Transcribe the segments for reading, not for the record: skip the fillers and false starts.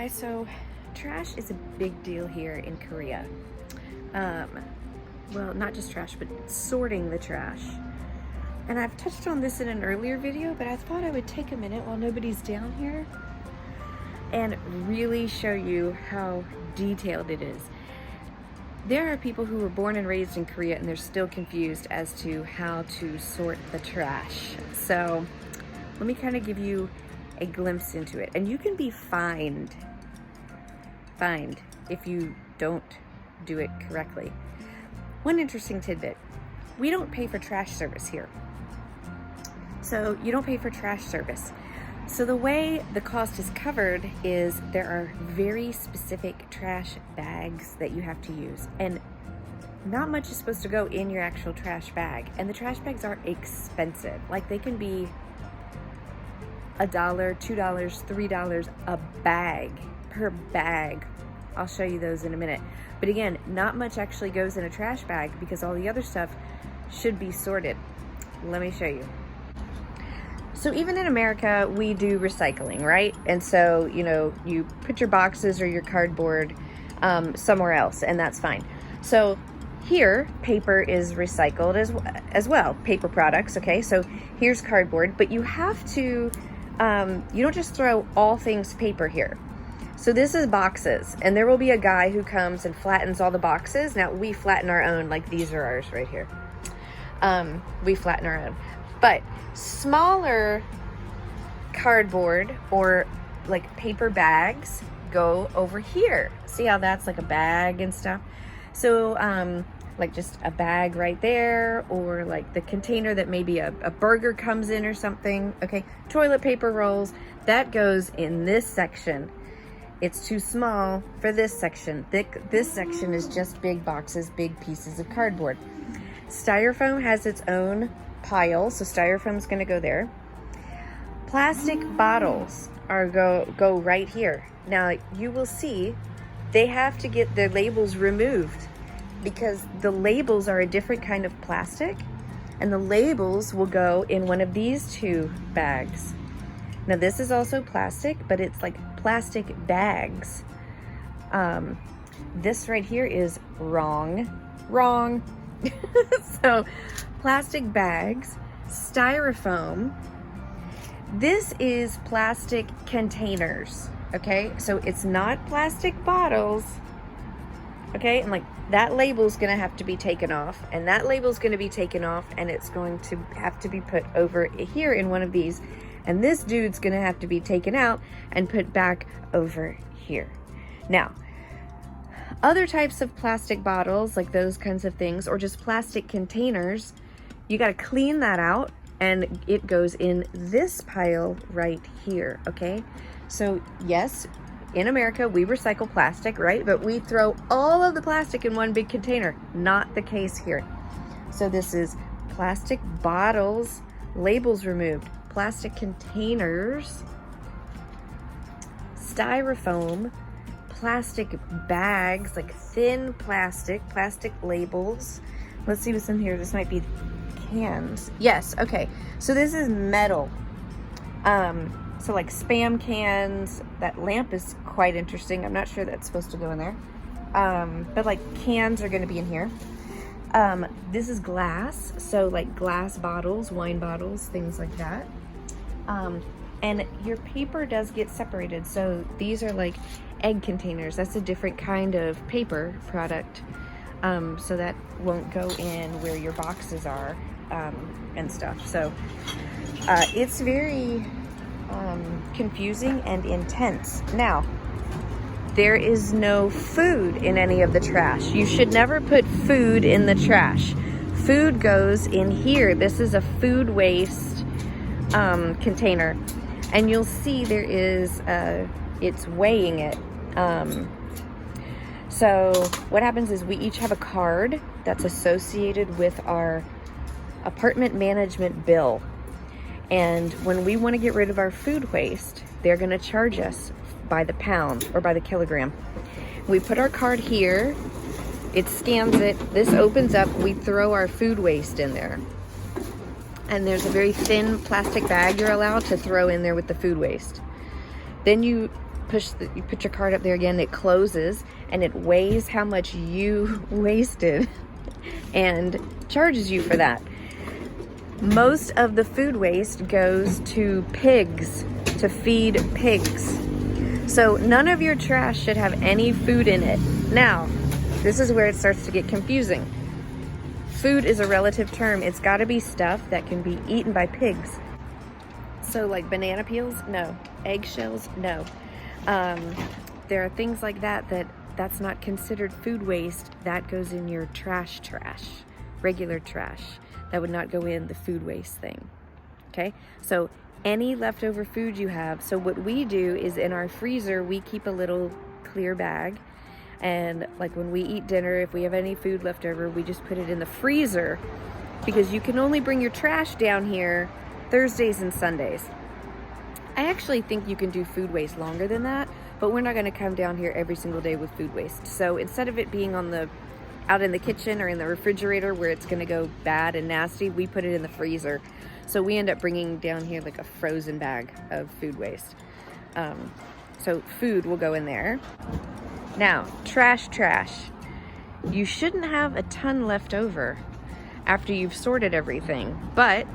guys, so trash is a big deal here in Korea. Well, not just trash, but sorting the trash. And I've touched on this in an earlier video, but I thought I would take a minute while nobody's down here and really show you how detailed it is. There are people who were born and raised in Korea and they're still confused as to how to sort the trash. So let me kind of give you a glimpse into it. And you can be fined if you don't do it correctly. One interesting tidbit: we don't pay for trash service here. So you don't pay for trash service. So the way the cost is covered is there are very specific trash bags that you have to use, and not much is supposed to go in your actual trash bag. And the trash bags are expensive. Like, they can be $1, $2, $3 a bag, per bag. I'll show you those in a minute. But again, not much actually goes in a trash bag because all the other stuff should be sorted. Let me show you. So even in America, we do recycling, right? And so, you know, you put your boxes or your cardboard somewhere else, and that's fine. So here, paper is recycled as well, paper products, okay? So here's cardboard, but you have to, you don't just throw all things paper here. So this is boxes, and there will be a guy who comes and flattens all the boxes. Now, we flatten our own, like these are ours right here. We flatten our own. But smaller cardboard or like paper bags go over here. See how that's like a bag and stuff? So like just a bag right there, or like the container that maybe a burger comes in or something. Okay, toilet paper rolls, that goes in this section. It's too small for this section. This section is just big boxes, big pieces of cardboard. Styrofoam has its own pile, so styrofoam's going to go there. Plastic bottles are go right here. Now you will see they have to get their labels removed because the labels are a different kind of plastic, and the labels will go in one of these two bags. Now this is also plastic, but it's like plastic bags. This right here is wrong. So plastic bags, styrofoam. This is plastic containers, okay? So it's not plastic bottles, okay? And like that label's gonna have to be taken off, and that label's gonna be taken off, and it's going to have to be put over here in one of these, and this dude's gonna have to be taken out and put back over here. Now, other types of plastic bottles, like those kinds of things, or just plastic containers, you got to clean that out, and it goes in this pile right here, okay? So yes, in America, we recycle plastic, right? But we throw all of the plastic in one big container. Not the case here. So this is plastic bottles, labels removed, plastic containers, styrofoam, plastic bags, like thin plastic labels. Let's see what's in here. This might be cans. Yes, okay. So this is metal. So like Spam cans. That lamp is quite interesting. I'm not sure that's supposed to go in there. But like cans are going to be in here. This is glass. So like glass bottles, wine bottles, things like that. And your paper does get separated. So these are like egg containers. That's a different kind of paper product. So that won't go in where your boxes are and stuff. So it's very confusing and intense. Now, there is no food in any of the trash. You should never put food in the trash. Food goes in here. This is a food waste container. And you'll see there is, it's weighing it. So what happens is we each have a card that's associated with our apartment management bill. And when we want to get rid of our food waste, they're going to charge us by the pound or by the kilogram. We put our card here, it scans it, this opens up, we throw our food waste in there. And there's a very thin plastic bag you're allowed to throw in there with the food waste. Then you you put your card up there again, it closes and it weighs how much you wasted and charges you for that. Most of the food waste goes to pigs, to feed pigs. So none of your trash should have any food in it. Now, this is where it starts to get confusing. Food is a relative term. It's got to be stuff that can be eaten by pigs. So like banana peels, no. Eggshells, no. There are things like that's not considered food waste. That goes in your trash, regular trash. That would not go in the food waste thing. Okay, so any leftover food you have. So what we do is in our freezer, we keep a little clear bag. And like when we eat dinner, if we have any food left over, we just put it in the freezer, because you can only bring your trash down here Thursdays and Sundays. I actually think you can do food waste longer than that, but we're not going to come down here every single day with food waste. So instead of it being out in the kitchen or in the refrigerator where it's going to go bad and nasty, we put it in the freezer. So we end up bringing down here like a frozen bag of food waste. So food will go in there. Now, trash. You shouldn't have a ton left over after you've sorted everything, but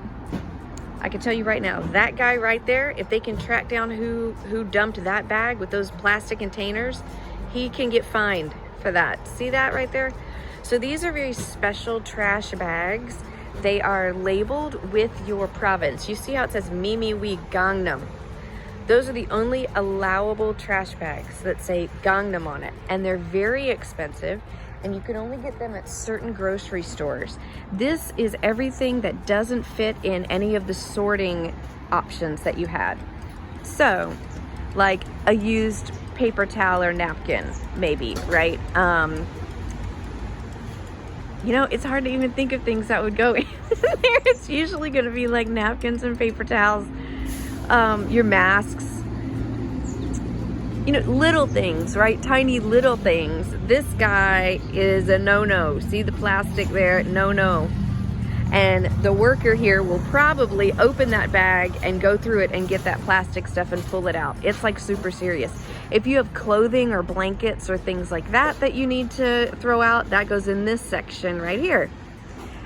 I can tell you right now, that guy right there, if they can track down who dumped that bag with those plastic containers, he can get fined for that. See that right there? So these are very special trash bags. They are labeled with your province. You see how it says Mimi Gangnam? Those are the only allowable trash bags that say Gangnam on it. And they're very expensive, and you can only get them at certain grocery stores. This is everything that doesn't fit in any of the sorting options that you had. So, like a used paper towel or napkin, maybe, right? You know, it's hard to even think of things that would go in there. It's usually gonna be like napkins and paper towels, your masks, you know, little things, right? Tiny little things. This guy is a no-no. See the plastic there? No. And the worker here will probably open that bag and go through it and get that plastic stuff and pull it out. It's like super serious. If you have clothing or blankets or things like that you need to throw out, that goes in this section right here.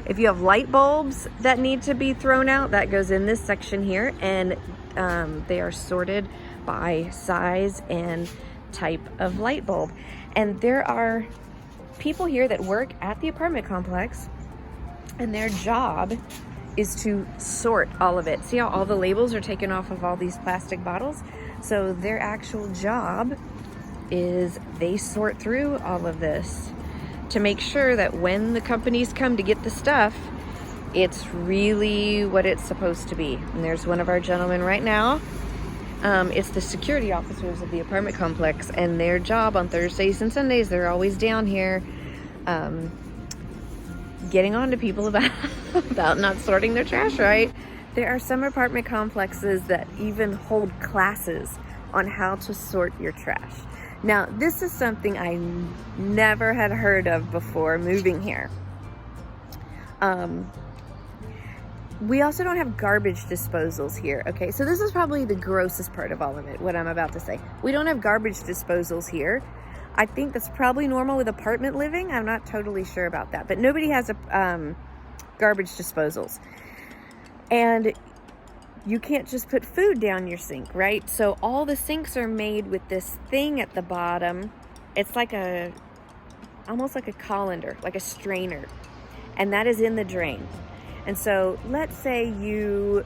If you have light bulbs that need to be thrown out, that goes in this section here. And they are sorted by size and type of light bulb. And there are people here that work at the apartment complex, and their job is to sort all of it. See how all the labels are taken off of all these plastic bottles? So their actual job is they sort through all of this to make sure that when the companies come to get the stuff, it's really what it's supposed to be. And there's one of our gentlemen right now. It's the security officers of the apartment complex, and their job on Thursdays and Sundays, they're always down here getting on to people about not sorting their trash right. There are some apartment complexes that even hold classes on how to sort your trash. Now, this is something I never had heard of before moving here. We also don't have garbage disposals here. Okay, so this is probably the grossest part of all of it, what I'm about to say. We don't have garbage disposals here. I think that's probably normal with apartment living. I'm not totally sure about that, but nobody has a garbage disposals. And you can't just put food down your sink, right? So all the sinks are made with this thing at the bottom. It's like almost like a colander, like a strainer. And that is in the drain. And so let's say you're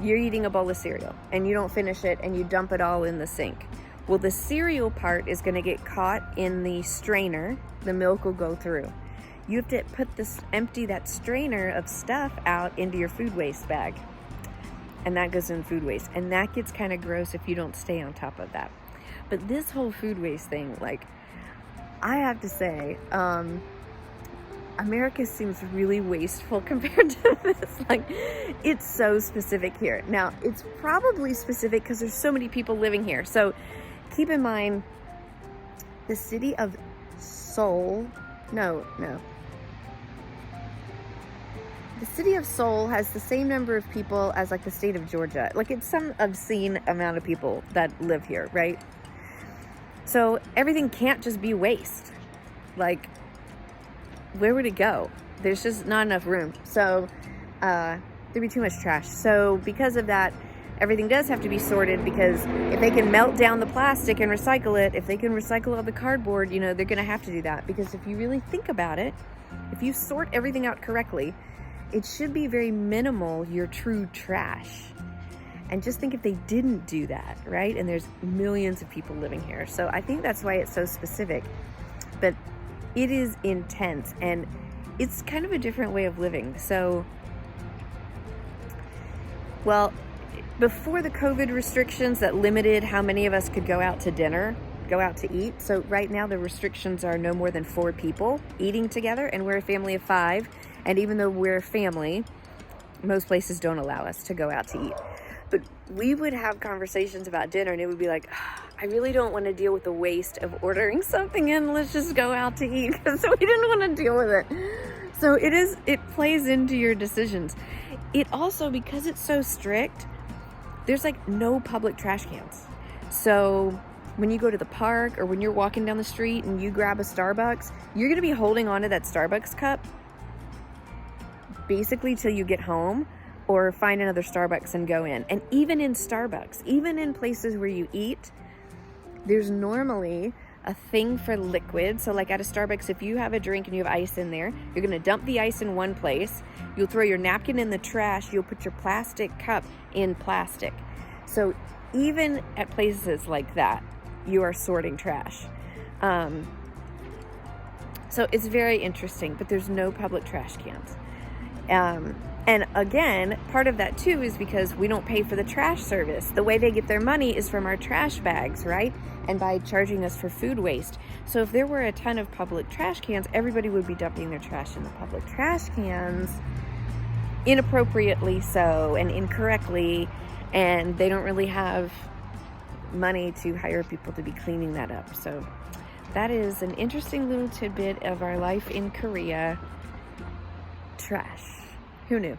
eating a bowl of cereal and you don't finish it and you dump it all in the sink. Well, the cereal part is going to get caught in the strainer. The milk will go through. You have to empty that strainer of stuff out into your food waste bag. And that goes in food waste. And that gets kind of gross if you don't stay on top of that. But this whole food waste thing, like, I have to say, America seems really wasteful compared to this. Like, it's so specific here. Now, it's probably specific because there's so many people living here. So keep in mind, the city of Seoul, no. the city of Seoul has the same number of people as like the state of Georgia. Like, it's some obscene amount of people that live here, right? So everything can't just be waste. Like, where would it go? There's just not enough room. So there'd be too much trash. So because of that, everything does have to be sorted, because if they can melt down the plastic and recycle it, if they can recycle all the cardboard, you know, they're going to have to do that. Because if you really think about it, if you sort everything out correctly, it should be very minimal, your true trash. And just think if they didn't do that, right? And there's millions of people living here. So I think that's why it's so specific. But it is intense, and it's kind of a different way of living. So, well, before the COVID restrictions that limited how many of us could go out to dinner, go out to eat. So right now the restrictions are no more than 4 people eating together, and we're a family of 5. And even though we're a family, most places don't allow us to go out to eat. But we would have conversations about dinner, and it would be like, I really don't want to deal with the waste of ordering something in. Let's just go out to eat, because we didn't want to deal with it. So it plays into your decisions. It also, because it's so strict, there's like no public trash cans. So when you go to the park or when you're walking down the street and you grab a Starbucks, you're going to be holding onto that Starbucks cup basically till you get home, or find another Starbucks and go in. And even in Starbucks, even in places where you eat, there's normally a thing for liquid. So like at a Starbucks, if you have a drink and you have ice in there, you're going to dump the ice in one place. You'll throw your napkin in the trash. You'll put your plastic cup in plastic. So even at places like that, you are sorting trash. So it's very interesting, but there's no public trash cans. And again, part of that too is because we don't pay for the trash service. The way they get their money is from our trash bags, right? And by charging us for food waste. So if there were a ton of public trash cans, everybody would be dumping their trash in the public trash cans, inappropriately so and incorrectly, and they don't really have money to hire people to be cleaning that up. So that is an interesting little tidbit of our life in Korea. Trash. Who knew?